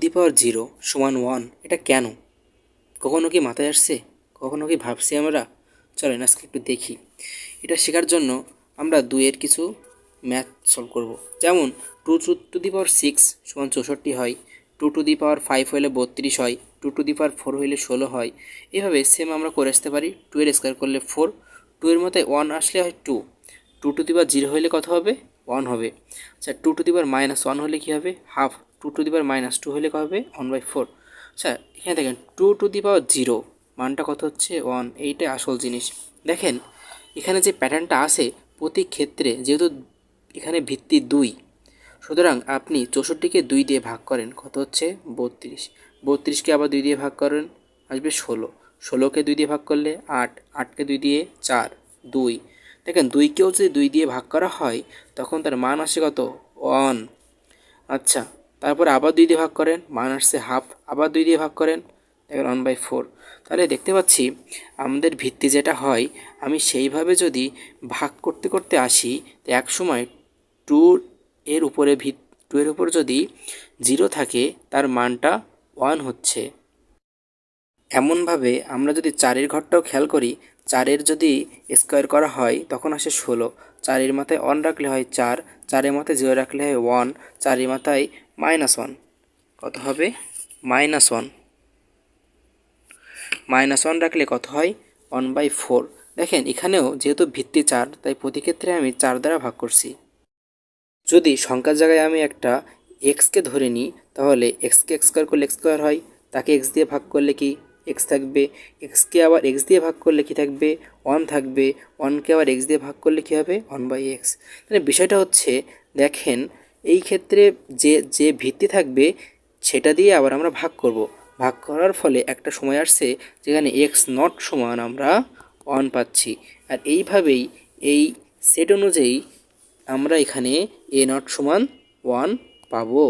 দি পাওয়ার 0 সমান 1, এটা কেন? কখনো কি মাথায় আসছে? কখনো কি ভাবছি আমরা? চলেন আজকে একটু দেখি। এটা শেখার জন্য আমরা 2-এর কিছু ম্যাথ সলভ করব। যেমন 2 টু দি পাওয়ার 6 সমান 64 হয়, 2 টু দি পাওয়ার 5 হলে 32 হয়, 2 টু দি পাওয়ার 4 হইলে 16 হয়। এভাবে সেম আমরা করে আসতে পারি। 2 এর স্কোয়ার করলে 4, 2 এর মধ্যে 1 আসলে হয় 2, 2 টু দি পাওয়ার 0 হলে কত হবে? 1 হবে। আচ্ছা 2 টু দি পাওয়ার -1 হলে কী হবে? হাফ। 2 টু দি পাওয়ার -2 হলে কত হবে? 1/4। আচ্ছা এখানে দেখেন 2 টু দি পাওয়ার 0 মানটা কত হচ্ছে? 1। এইটাই আসল জিনিস। দেখেন এখানে যে প্যাটার্নটা আছে প্রতি ক্ষেত্রে, যেহেতু এখানে ভিত্তি 2, সুতরাং আপনি 64কে 2 দিয়ে ভাগ করেন, কত হচ্ছে? 32। 32কে আবার 2 দিয়ে ভাগ করেন, আসবে 16। 16কে 2 দিয়ে ভাগ করলে 8, 8কে 2 দিয়ে 4, 2। দেখেন 2কেও যদি 2 দিয়ে ভাগ করা হয় তখন তার মান আসে কত? 1। আচ্ছা তারপরে আবার 2 দিয়ে ভাগ করেন, মান আসছে হাফ। আবার 2 দিয়ে ভাগ করেন, দেখেন 1/4। তাহলে দেখতে পাচ্ছি আমাদের ভিত্তি যেটা হয়, আমি সেইভাবে যদি ভাগ করতে করতে আসি তো এক সময় 2 এর উপরে 2 এর উপর যদি 0 থাকে তার মানটা 1 হচ্ছে। এমনভাবে আমরা যদি 4-এর ঘরটাও খেয়াল করি, 4-এর যদি স্কোয়ার করা হয় তখন আসে 16। 4-এর মাথায় 1 রাখলে হয় 4, 4-এর মাথায় 0 রাখলে হয় 1, 4-এর মাথায় -1 কত হবে? -1। -1 রাখলে কত হয়? 1/4। দেখেন এখানেও যেহেতু ভিত্তি 4 তাই প্রতি ক্ষেত্রে আমি 4 দ্বারা ভাগ করছি। যদি সংখ্যার জায়গায় আমি একটা এক্সকে ধরে নিই তাহলে এক্সকে এক্স স্কোয়ার করলে এক্স স্কোয়ার হয়, তাকে এক্স দিয়ে ভাগ করলে কি? এক্স থাকবে। এক্সকে আবার এক্স দিয়ে ভাগ করলে কি থাকবে? 1 থাকবে। 1কে আবার এক্স দিয়ে ভাগ করলে কী হবে? 1/x। তাহলে বিষয়টা হচ্ছে দেখেন এই ক্ষেত্রে যে যে ভিত্তি থাকবে সেটা দিয়ে আবার আমরা ভাগ করব। ভাগ করার ফলে একটা সময় আসছে যেখানে এক্স নট সমান আমরা 1 পাচ্ছি। আর এইভাবেই এই সেট অনুযায়ী আমরা এখানে a0 সমান 1 পাবো।